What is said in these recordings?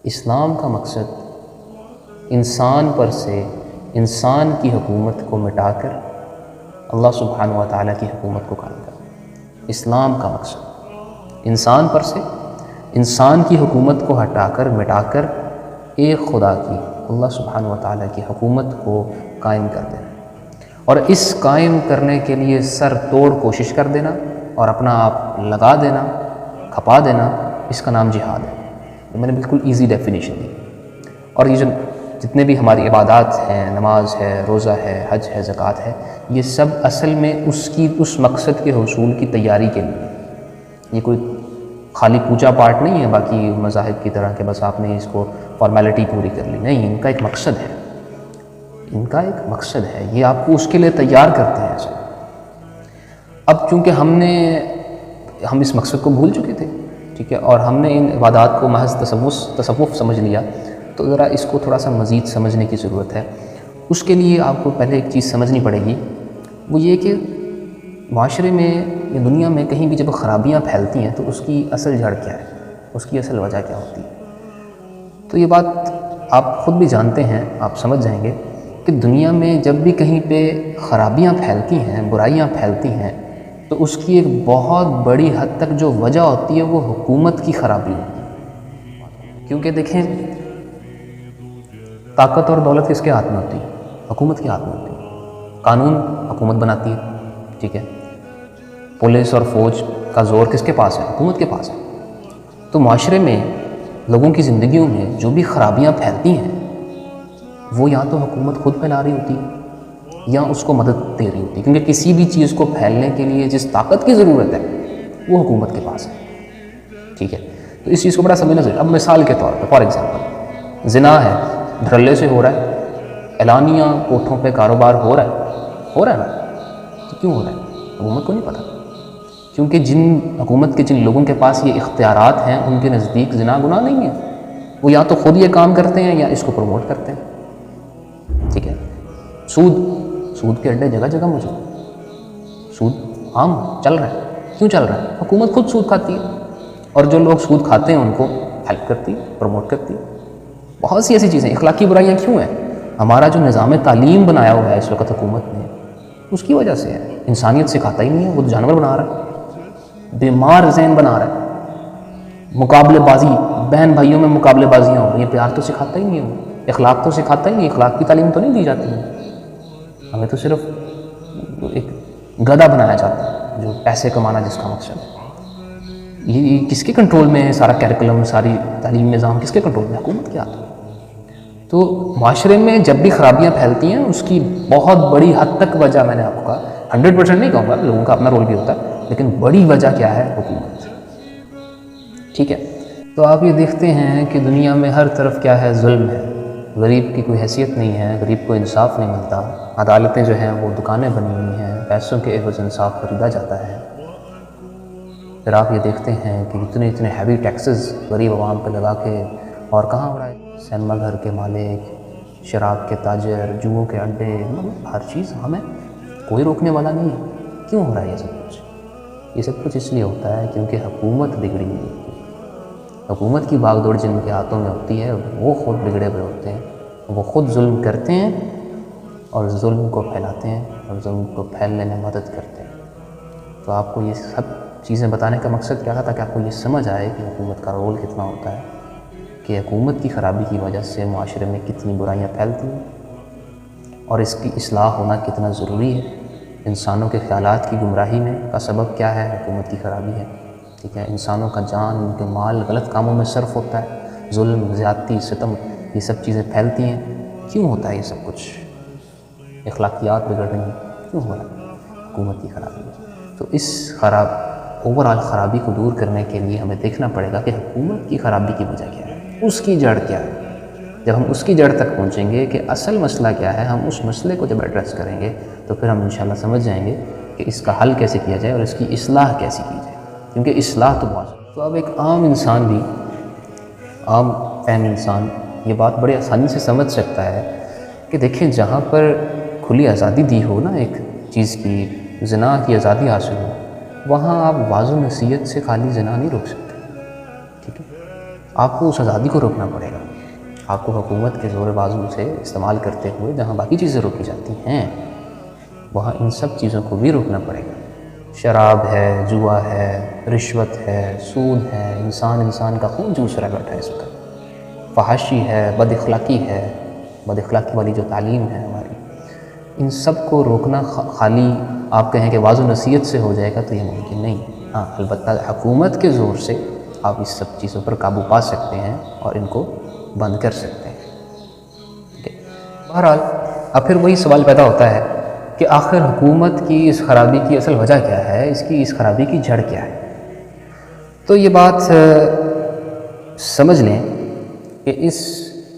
اسلام کا مقصد انسان پر سے انسان کی حکومت کو مٹا کر اللہ سبحانہ و تعالیٰ کی حکومت کو قائم کرنا۔ اسلام کا مقصد انسان پر سے انسان کی حکومت کو ہٹا کر مٹا کر ایک خدا کی اللہ سبحانہ و تعالیٰ کی حکومت کو قائم کر دینا، اور اس قائم کرنے کے لیے سر توڑ کوشش کر دینا اور اپنا آپ لگا دینا، کھپا دینا، اس کا نام جہاد ہے۔ میں نے بالکل ایزی ڈیفینیشن دی۔ اور یہ جو جتنے بھی ہماری عبادات ہیں، نماز ہے، روزہ ہے، حج ہے، زکوٰۃ ہے، یہ سب اصل میں اس مقصد کے حصول کی تیاری کے لیے، یہ کوئی خالی پوجا پاٹ نہیں ہے باقی مذاہب کی طرح کہ بس آپ نے اس کو فارمیلٹی پوری کر لی، نہیں، ان کا ایک مقصد ہے، ان کا ایک مقصد ہے، یہ آپ کو اس کے لیے تیار کرتے ہیں ایسے۔ اب چونکہ ہم اس مقصد کو بھول چکے تھے، ٹھیک ہے، اور ہم نے ان عبادات کو محض تصوف سمجھ لیا، تو ذرا اس کو تھوڑا سا مزید سمجھنے کی ضرورت ہے۔ اس کے لیے آپ کو پہلے ایک چیز سمجھنی پڑے گی، وہ یہ کہ معاشرے میں یا دنیا میں کہیں بھی جب خرابیاں پھیلتی ہیں تو اس کی اصل جڑ کیا ہے، اس کی اصل وجہ کیا ہوتی ہے۔ تو یہ بات آپ خود بھی جانتے ہیں، آپ سمجھ جائیں گے کہ دنیا میں جب بھی کہیں پہ خرابیاں پھیلتی ہیں، برائیاں پھیلتی ہیں، تو اس کی ایک بہت بڑی حد تک جو وجہ ہوتی ہے وہ حکومت کی خرابی ہوتی ہے۔ کیونکہ دیکھیں، طاقت اور دولت کس کے ہاتھ میں ہوتی ہے؟ حکومت کے ہاتھ میں ہوتی ہے۔ قانون حکومت بناتی ہے، ٹھیک ہے، پولیس اور فوج کا زور کس کے پاس ہے؟ حکومت کے پاس ہے۔ تو معاشرے میں لوگوں کی زندگیوں میں جو بھی خرابیاں پھیلتی ہیں وہ یا تو حکومت خود پھیلا رہی ہوتی ہے یا اس کو مدد دے رہی ہوتی ہے، کیونکہ کسی بھی چیز کو پھیلنے کے لیے جس طاقت کی ضرورت ہے وہ حکومت کے پاس ہے، ٹھیک ہے۔ تو اس چیز کو بڑا سمجھنا ضروری ہے۔ اب مثال کے طور پہ، فار ایگزامپل، زنا ہے، دھڑلے سے ہو رہا ہے، اعلانیہ کوٹھوں پہ کاروبار ہو رہا ہے نا، تو کیوں ہو رہا ہے؟ حکومت کو نہیں پتہ، کیونکہ حکومت کے جن لوگوں کے پاس یہ اختیارات ہیں ان کے نزدیک زنا گناہ نہیں ہے، وہ یا تو خود یہ کام کرتے ہیں یا اس کو پروموٹ کرتے ہیں، ٹھیک ہے۔ سود کے اڈے جگہ جگہ موجود ہیں، سود عام چل رہا ہے۔ کیوں چل رہا ہے؟ حکومت خود سود کھاتی ہے، اور جو لوگ سود کھاتے ہیں ان کو ہیلپ کرتی ہے، پروموٹ کرتی ہے۔ بہت سی ایسی چیزیں، اخلاقی برائیاں کیوں ہیں؟ ہمارا جو نظام تعلیم بنایا ہوا ہے اس وقت حکومت نے، اس کی وجہ سے ہے۔ انسانیت سکھاتا ہی نہیں ہے، وہ تو جانور بنا رہا ہے، بیمار ذہن بنا رہا ہے، مقابلے بازی، بہن بھائیوں میں مقابلے بازیاں ہو رہی ہیں، پیار تو سکھاتا ہی نہیں ہے، وہ اخلاق تو سکھاتا ہی نہیں، اخلاق کی تعلیم تو نہیں دی جاتی ہے۔ ہمیں تو صرف ایک گدھا بنایا جاتا ہے جو پیسے کمانا جس کا مقصد ہے۔ یہ کس کے کنٹرول میں ہے؟ سارا کیریکولم، ساری تعلیم نظام کس کے کنٹرول میں؟ حکومت کے ہاتھ میں۔ تو معاشرے میں جب بھی خرابیاں پھیلتی ہیں اس کی بہت بڑی حد تک وجہ، میں نے آپ کو کہا 100% نہیں کہوں گا، لوگوں کا اپنا رول بھی ہوتا ہے، لیکن بڑی وجہ کیا ہے؟ حکومت، ٹھیک ہے۔ تو آپ یہ دیکھتے ہیں کہ دنیا میں ہر طرف کیا ہے؟ ظلم ہے، غریب کی کوئی حیثیت نہیں ہے، غریب کو انصاف نہیں ملتا، عدالتیں جو ہیں وہ دکانیں بنی ہوئی ہیں، پیسوں کے عوض انصاف خریدا جاتا ہے۔ پھر آپ یہ دیکھتے ہیں کہ اتنے ہیوی ٹیکسز غریب عوام پہ لگا کے، اور کہاں ہو رہا ہے؟ سینما گھر کے مالک، شراب کے تاجر، جوؤں کے اڈے، ہر چیز ہمیں کوئی روکنے والا نہیں ہے۔ کیوں ہو رہا ہے یہ سب کچھ؟ یہ سب کچھ اس لیے ہوتا ہے کیونکہ حکومت بگڑی ہوئی ہوتی ہے۔ حکومت کی باغ دوڑ جن کے ہاتھوں میں ہوتی ہے وہ خود بگڑے ہوئے ہوتے ہیں، وہ خود ظلم کرتے ہیں اور ظلم کو پھیلاتے ہیں اور ظلم کو پھیلنے میں مدد کرتے ہیں۔ تو آپ کو یہ سب چیزیں بتانے کا مقصد کیا تھا؟ تاکہ آپ کو یہ سمجھ آئے کہ حکومت کا رول کتنا ہوتا ہے، کہ حکومت کی خرابی کی وجہ سے معاشرے میں کتنی برائیاں پھیلتی ہیں اور اس کی اصلاح ہونا کتنا ضروری ہے۔ انسانوں کے خیالات کی گمراہی میں کا سبب کیا ہے؟ حکومت کی خرابی ہے، ٹھیک ہے۔ انسانوں کا جان، ان کے مال غلط کاموں میں صرف ہوتا ہے، ظلم، زیادتی، ستم، یہ سب چیزیں پھیلتی ہیں۔ کیوں ہوتا ہے یہ سب کچھ؟ اخلاقیات بگڑ رہی ہیں، کیوں ہو رہا ہے؟ حکومت کی خرابی ہے۔ تو اس اوورآل خرابی کو دور کرنے کے لیے ہمیں دیکھنا پڑے گا کہ حکومت کی خرابی کی وجہ کیا ہے، اس کی جڑ کیا ہے۔ جب ہم اس کی جڑ تک پہنچیں گے کہ اصل مسئلہ کیا ہے، ہم اس مسئلے کو جب ایڈریس کریں گے تو پھر ہم انشاءاللہ سمجھ جائیں گے کہ اس کا حل کیسے کیا جائے اور اس کی اصلاح کیسے کی جائے، کیونکہ اصلاح تو بہت۔ تو اب ایک عام انسان بھی، عام فہم انسان یہ بات بڑے آسانی سے سمجھ سکتا ہے کہ دیکھیں، جہاں پر کھلی آزادی دی ہو نا ایک چیز کی، زنا کی آزادی حاصل ہو، وہاں آپ واضح نصیحت سے خالی زنا نہیں روک سکتے، ٹھیک ہے۔ آپ کو اس آزادی کو روکنا پڑے گا. آپ کو حکومت کے زور بازو سے استعمال کرتے ہوئے جہاں باقی چیزیں روکی جاتی ہیں وہاں ان سب چیزوں کو بھی روکنا پڑے گا. شراب ہے، جوا ہے، رشوت ہے، سود ہے، انسان کا خون چوس رہا بیٹھا ہے اس وقت، فحاشی ہے، بد اخلاقی ہے، بد اخلاقی والی جو تعلیم ہے ہماری، ان سب کو روکنا خالی آپ کہیں کہ واعظ و نصیحت سے ہو جائے گا تو یہ ممکن نہیں ہے. ہاں البتہ حکومت کے زور سے آپ اس سب چیزوں پر قابو پا سکتے ہیں اور ان کو بند کر سکتے ہیں. ٹھیک ہے. بہرحال اب پھر وہی سوال پیدا ہوتا ہے کہ آخر حکومت کی اس خرابی کی اصل وجہ کیا ہے، اس خرابی کی جڑ کیا ہے. تو یہ بات سمجھ لیں کہ اس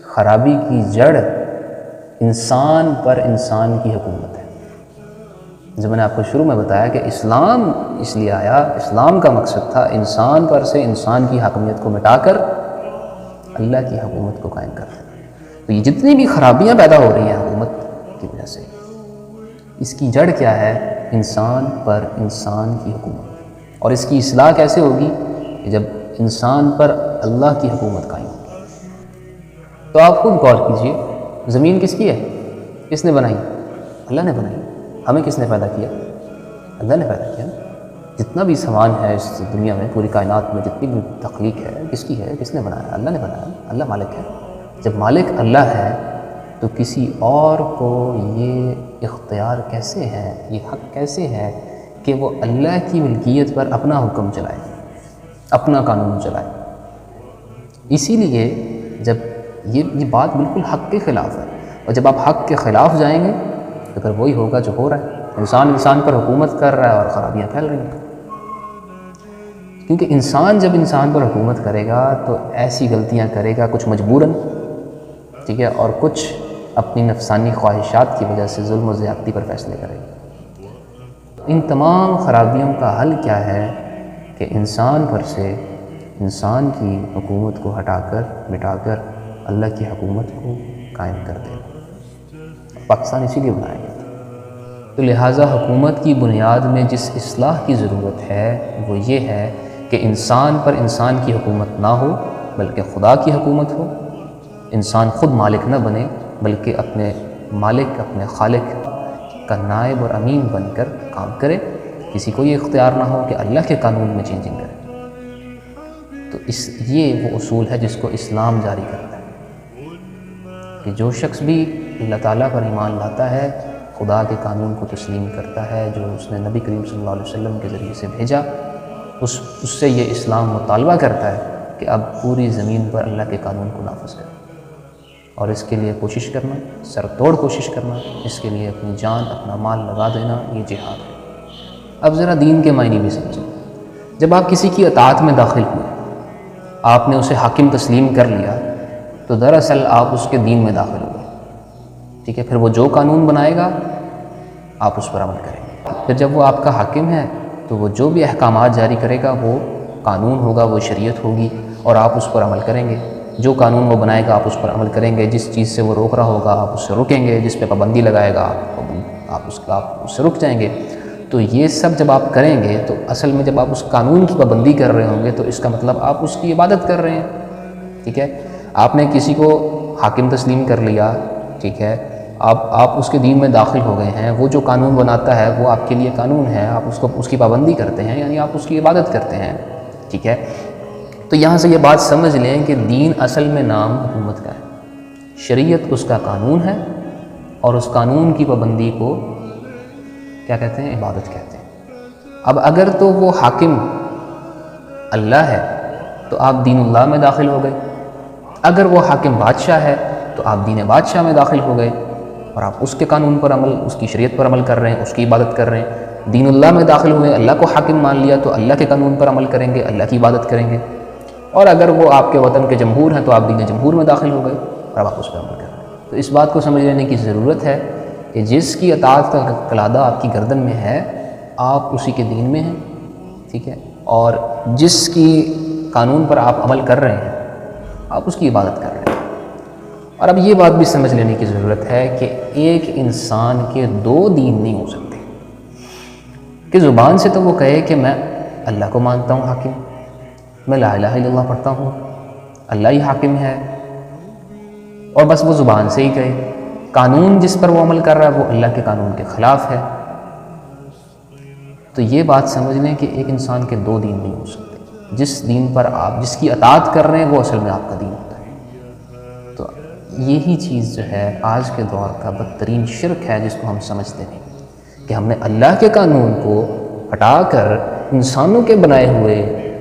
خرابی کی جڑ انسان پر انسان کی حکومت ہے. جب میں نے آپ کو شروع میں بتایا کہ اسلام اس لیے آیا، اسلام کا مقصد تھا انسان پر سے انسان کی حاکمیت کو مٹا کر اللہ کی حکومت کو قائم کرنا. تو یہ جتنی بھی خرابیاں پیدا ہو رہی ہیں حکومت کی وجہ سے، اس کی جڑ کیا ہے؟ انسان پر انسان کی حکومت. اور اس کی اصلاح کیسے ہوگی؟ کہ جب انسان پر اللہ کی حکومت قائم ہوگی. تو آپ خود غور کیجئے، زمین کس کی ہے؟ کس نے بنائی؟ اللہ نے بنائی. ہمیں کس نے پیدا کیا؟ اللہ نے پیدا کیا. جتنا بھی سامان ہے اس دنیا میں، پوری کائنات میں جتنی بھی تخلیق ہے، کس کی ہے؟ کس نے بنایا؟ اللہ نے بنایا. اللہ مالک ہے. جب مالک اللہ ہے تو کسی اور کو یہ اختیار کیسے ہے، یہ حق کیسے ہے کہ وہ اللہ کی ملکیت پر اپنا حکم چلائے، اپنا قانون چلائے؟ اسی لیے جب یہ بات بالکل حق کے خلاف ہے، اور جب آپ حق کے خلاف جائیں گے تو پھر وہی ہوگا جو ہو رہا ہے. انسان پر حکومت کر رہا ہے اور خرابیاں پھیل رہی ہیں. کیونکہ انسان جب انسان پر حکومت کرے گا تو ایسی غلطیاں کرے گا، کچھ مجبوراً، ٹھیک ہے، اور کچھ اپنی نفسانی خواہشات کی وجہ سے ظلم و زیادتی پر فیصلے کرے گا. ان تمام خرابیوں کا حل کیا ہے؟ کہ انسان پر سے انسان کی حکومت کو ہٹا کر مٹا کر اللہ کی حکومت کو قائم کر دے. پاکستان اسی لیے بنایا گیا تھا. تو لہٰذا حکومت کی بنیاد میں جس اصلاح کی ضرورت ہے وہ یہ ہے کہ انسان پر انسان کی حکومت نہ ہو بلکہ خدا کی حکومت ہو. انسان خود مالک نہ بنے بلکہ اپنے مالک، اپنے خالق کا نائب اور امین بن کر کام کرے. کسی کو یہ اختیار نہ ہو کہ اللہ کے قانون میں چینجنگ کرے. تو یہ وہ اصول ہے جس کو اسلام جاری کرتا ہے کہ جو شخص بھی اللہ تعالیٰ پر ایمان لاتا ہے، خدا کے قانون کو تسلیم کرتا ہے جو اس نے نبی کریم صلی اللہ علیہ وسلم کے ذریعے سے بھیجا، اس سے یہ اسلام مطالبہ کرتا ہے کہ اب پوری زمین پر اللہ کے قانون کو نافذ کرے. اور اس کے لیے کوشش کرنا، سر توڑ کوشش کرنا، اس کے لیے اپنی جان، اپنا مال لگا دینا، یہ جہاد ہے. اب ذرا دین کے معنی بھی سمجھیں. جب آپ کسی کی اطاعت میں داخل ہوئے، آپ نے اسے حاکم تسلیم کر لیا، تو دراصل آپ اس کے دین میں داخل ہوئے. ٹھیک ہے. پھر وہ جو قانون بنائے گا آپ اس پر عمل کریں گے. پھر جب وہ آپ کا حاکم ہے تو وہ جو بھی احکامات جاری کرے گا وہ قانون ہوگا، وہ شریعت ہوگی، اور آپ اس پر عمل کریں گے. جو قانون وہ بنائے گا آپ اس پر عمل کریں گے. جس چیز سے وہ روک رہا ہوگا آپ اس سے رکیں گے. جس پہ پابندی لگائے گا آپ اس سے رک جائیں گے. تو یہ سب جب آپ کریں گے تو اصل میں جب آپ اس قانون کی پابندی کر رہے ہوں گے تو اس کا مطلب آپ اس کی عبادت کر رہے ہیں. ٹھیک ہے. آپ نے کسی کو حاکم تسلیم کر لیا، ٹھیک ہے، آپ اس کے دین میں داخل ہو گئے ہیں. وہ جو قانون بناتا ہے وہ آپ کے لیے قانون ہے، آپ اس کی پابندی کرتے ہیں، یعنی آپ اس کی عبادت کرتے ہیں. ٹھیک ہے. تو یہاں سے یہ بات سمجھ لیں کہ دین اصل میں نام حکومت کا ہے. شریعت اس کا قانون ہے اور اس قانون کی پابندی کو کیا کہتے ہیں؟ عبادت کہتے ہیں. اب اگر تو وہ حاکم اللہ ہے تو آپ دین اللہ میں داخل ہو گئے. اگر وہ حاکم بادشاہ ہے تو آپ دین بادشاہ میں داخل ہو گئے اور آپ اس کے قانون پر عمل، اس کی شریعت پر عمل کر رہے ہیں، اس کی عبادت کر رہے ہیں. دین اللہ میں داخل ہوئے، اللہ کو حاکم مان لیا تو اللہ کے قانون پر عمل کریں گے، اللہ کی عبادت کریں گے. اور اگر وہ آپ کے وطن کے جمہور ہیں تو آپ دین جمہور میں داخل ہو گئے اور آپ اس پر عمل کر رہے ہیں. تو اس بات کو سمجھ لینے کی ضرورت ہے کہ جس کی اطاعت کا قلادہ آپ کی گردن میں ہے آپ اسی کے دین میں ہیں. ٹھیک ہے. اور جس کی قانون پر آپ عمل کر رہے ہیں آپ اس کی عبادت کر رہے ہیں. اور اب یہ بات بھی سمجھ لینے کی ضرورت ہے کہ ایک انسان کے دو دین نہیں ہو سکتے. کہ زبان سے تو وہ کہے کہ میں اللہ کو مانتا ہوں حاکم، میں لا الہ الا اللہ پڑھتا ہوں، اللہ ہی حاکم ہے اور بس وہ زبان سے ہی کہے. قانون جس پر وہ عمل کر رہا ہے وہ اللہ کے قانون کے خلاف ہے. تو یہ بات سمجھ لیں کہ ایک انسان کے دو دین نہیں ہو سکتے. جس دین پر آپ جس کی اطاعت کر رہے ہیں وہ اصل میں آپ کا دین ہوتا ہے. تو یہی چیز جو ہے آج کے دور کا بدترین شرک ہے جس کو ہم سمجھتے نہیں کہ ہم نے اللہ کے قانون کو ہٹا کر انسانوں کے بنائے ہوئے،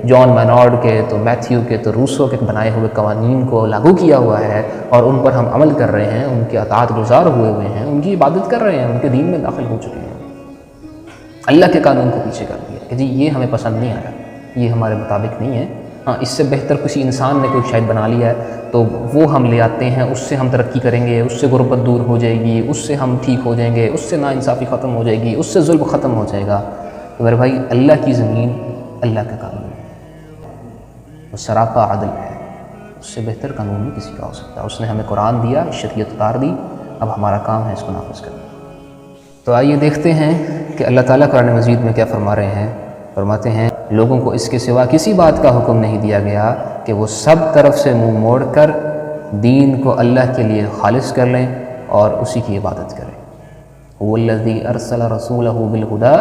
جان مینارڈ کے تو میتھیو کے تو روسو کے بنائے ہوئے قوانین کو لاگو کیا ہوا ہے اور ان پر ہم عمل کر رہے ہیں، ان کے اطاعت گزار ہوئے ہیں، ان کی عبادت کر رہے ہیں، ان کے دین میں داخل ہو چکے ہیں. اللہ کے قانون کو پیچھے کر دیا کہ جی یہ ہمیں پسند نہیں آیا، یہ ہمارے مطابق نہیں ہے. ہاں اس سے بہتر کسی انسان نے کوئی شاید بنا لیا ہے تو وہ ہم لے آتے ہیں، اس سے ہم ترقی کریں گے، اس سے غربت دور ہو جائے گی، اس سے ہم ٹھیک ہو جائیں گے، اس سے ناانصافی ختم ہو جائے گی، اس سے ظلم ختم ہو جائے گا. تو میرے بھائی اللہ کی زمین اللہ کا قانون ہے، وہ سراپا عدل ہے، اس سے بہتر قانون نہیں کسی کا ہو سکتا. اس نے ہمیں قرآن دیا، شریعت اتار دی، اب ہمارا کام ہے اس کو نافذ کرنا. تو آئیے دیکھتے ہیں کہ اللہ تعالیٰ قرآن مجید میں کیا فرما رہے ہیں. فرماتے ہیں لوگوں کو اس کے سوا کسی بات کا حکم نہیں دیا گیا کہ وہ سب طرف سے منہ موڑ کر دین کو اللہ کے لیے خالص کر لیں اور اسی کی عبادت کریں. هو الذی ارسل رسولہ بالہدی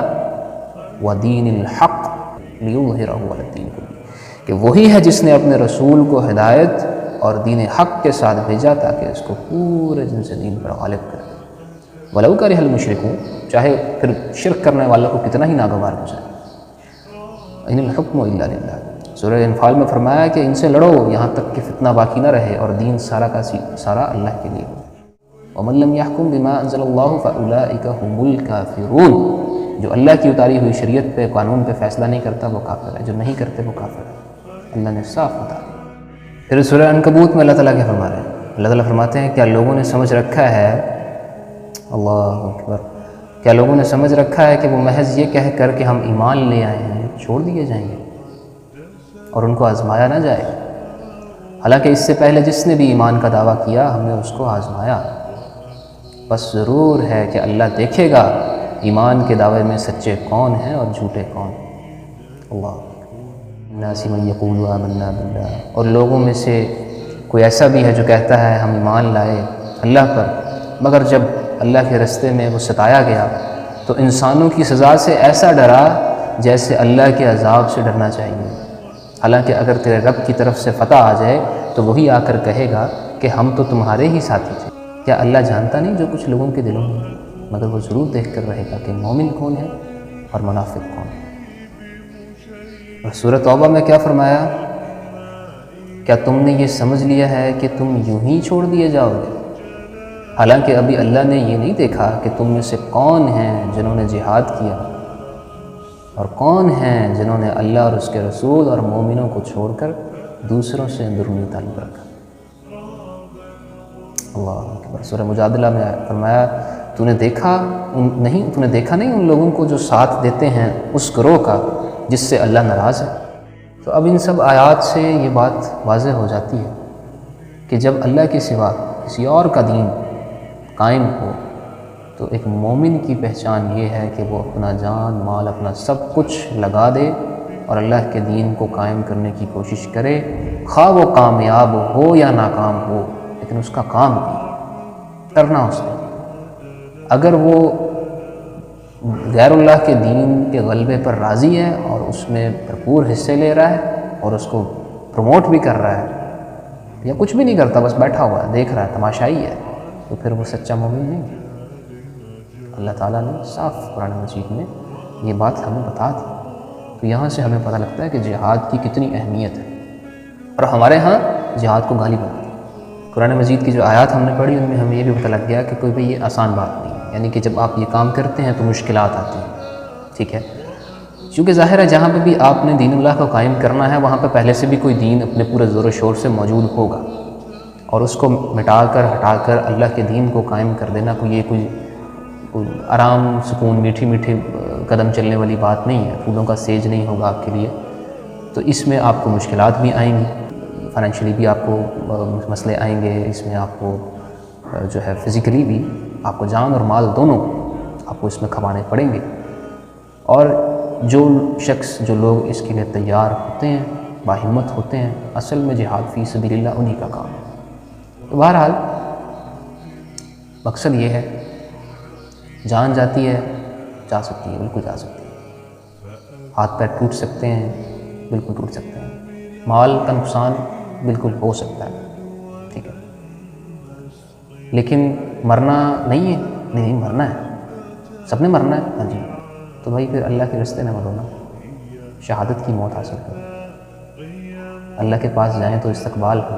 ودین الحق لیظہرہ علی الدین کلہ، کہ وہی ہے جس نے اپنے رسول کو ہدایت اور دین حق کے ساتھ بھیجا تاکہ اس کو پورے جن سے دین پر غالب کرے. ولو کرہ المشرکون، چاہے پھر شرک کرنے والوں کو کتنا ہی ناگوار ہو جائے. ان الحکم الا للہ، سورہ انفال میں فرمایا کہ ان سے لڑو یہاں تک کہ فتنہ باقی نہ رہے اور دین سارا کا سارا اللہ کے لیے ہو. ومن لم يحكم بما انزل الله فاولئک هم الکافرون، جو اللہ کی اتاری ہوئی شریعت پہ قانون پہ فیصلہ نہیں کرتا وہ کافر ہے، جو نہیں کرتے وہ کافر ہے. اللہ نے صاف بتا دیا. پھر سورہ عنکبوت میں اللہ تعالیٰ کیا فرما رہے ہیں؟ اللہ تعالیٰ فرماتے ہیں کیا لوگوں نے سمجھ رکھا ہے، اللہ اکبر، کیا لوگوں نے سمجھ رکھا ہے کہ وہ محض یہ کہہ کر کہ ہم ایمان لے آئے ہیں چھوڑ دیے جائیں گے اور ان کو آزمایا نہ جائے. حالانکہ اس سے پہلے جس نے بھی ایمان کا دعویٰ کیا ہم نے اس کو آزمایا. بس ضرور ہے کہ اللہ دیکھے گا ایمان کے دعوے میں سچے کون ہیں اور جھوٹے کون. اللہ الناس من یقول آمنا باللہ، اور لوگوں میں سے کوئی ایسا بھی ہے جو کہتا ہے ہم ایمان لائے اللہ پر، مگر جب اللہ کے رستے میں وہ ستایا گیا تو انسانوں کی سزا سے ایسا ڈرا جیسے اللہ کے عذاب سے ڈرنا چاہیے. حالانکہ اگر تیرے رب کی طرف سے فتح آ جائے تو وہی آ کر کہے گا کہ ہم تو تمہارے ہی ساتھی تھے. کیا اللہ جانتا نہیں جو کچھ لوگوں کے دلوں میں، مگر وہ ضرور دیکھ کر رہے گا کہ مومن کون ہے اور منافق کون ہے. اور سورہ توبہ میں کیا فرمایا؟ کیا تم نے یہ سمجھ لیا ہے کہ تم یوں ہی چھوڑ دیے جاؤ گے؟ حالانکہ ابھی اللہ نے یہ نہیں دیکھا کہ تم میں سے کون ہیں جنہوں نے جہاد کیا اور کون ہیں جنہوں نے اللہ اور اس کے رسول اور مومنوں کو چھوڑ کر دوسروں سے اندرونی تعلق رکھا. اللہ اکبر. سورہ مجادلہ میں فرمایا تو نے دیکھا نہیں ان لوگوں کو جو ساتھ دیتے ہیں اس گروہ کا جس سے اللہ ناراض ہے. تو اب ان سب آیات سے یہ بات واضح ہو جاتی ہے کہ جب اللہ کے سوا کسی اور کا دین قائم ہو تو ایک مومن کی پہچان یہ ہے کہ وہ اپنا جان مال اپنا سب کچھ لگا دے اور اللہ کے دین کو قائم کرنے کی کوشش کرے، خواہ وہ کامیاب ہو یا ناکام ہو، لیکن اس کا کام کرنا اس نے. اگر وہ غیر اللہ کے دین کے غلبے پر راضی ہے اور اس میں بھرپور حصے لے رہا ہے اور اس کو پروموٹ بھی کر رہا ہے یا کچھ بھی نہیں کرتا بس بیٹھا ہوا ہے دیکھ رہا ہے تماشائی ہے، تو پھر وہ سچا مومن نہیں ہے. اللہ تعالیٰ نے صاف قرآن مجید میں یہ بات ہمیں بتا دی. تو یہاں سے ہمیں پتہ لگتا ہے کہ جہاد کی کتنی اہمیت ہے اور ہمارے ہاں جہاد کو گالی بنتی ہے. قرآن مجید کی جو آیات ہم نے پڑھی ان میں ہمیں یہ بھی پتہ لگ گیا کہ کوئی بھی یہ آسان بات نہیں ہے، یعنی کہ جب آپ یہ کام کرتے ہیں تو مشکلات آتی ہیں. ٹھیک ہے، چونکہ ظاہر ہے جہاں پہ بھی آپ نے دین اللہ کو قائم کرنا ہے وہاں پہ پہلے سے بھی کوئی دین اپنے پورے زور و شور سے موجود ہوگا اور اس کو مٹا کر ہٹا کر اللہ کے دین کو قائم کر دینا کوئی آرام سکون میٹھی قدم چلنے والی بات نہیں ہے. پھولوں کا سیج نہیں ہوگا آپ کے لیے. تو اس میں آپ کو مشکلات بھی آئیں گی، فائنینشلی بھی آپ کو مسئلے آئیں گے، اس میں آپ کو جو ہے فزیکلی بھی آپ کو جان اور مال دونوں آپ کو اس میں کھپانے پڑیں گے. اور جو لوگ اس کے لیے تیار ہوتے ہیں باہمت ہوتے ہیں، اصل میں جہاد فی سبیل اللہ انہی کا کام ہے۔ تو بہرحال مقصد یہ ہے، جان جاتی ہے، جا سکتی ہے، بالکل جا سکتی ہے، ہاتھ پیر ٹوٹ سکتے ہیں، بالکل ٹوٹ سکتے ہیں، مال کا نقصان بالکل ہو سکتا ہے، ٹھیک ہے، لیکن مرنا نہیں ہے، نہیں مرنا ہے، سب نے مرنا ہے، ہاں جی، تو بھائی پھر اللہ کے راستے میں مرو نا، شہادت کی موت حاصل کرو، اللہ کے پاس جائیں تو استقبال ہو،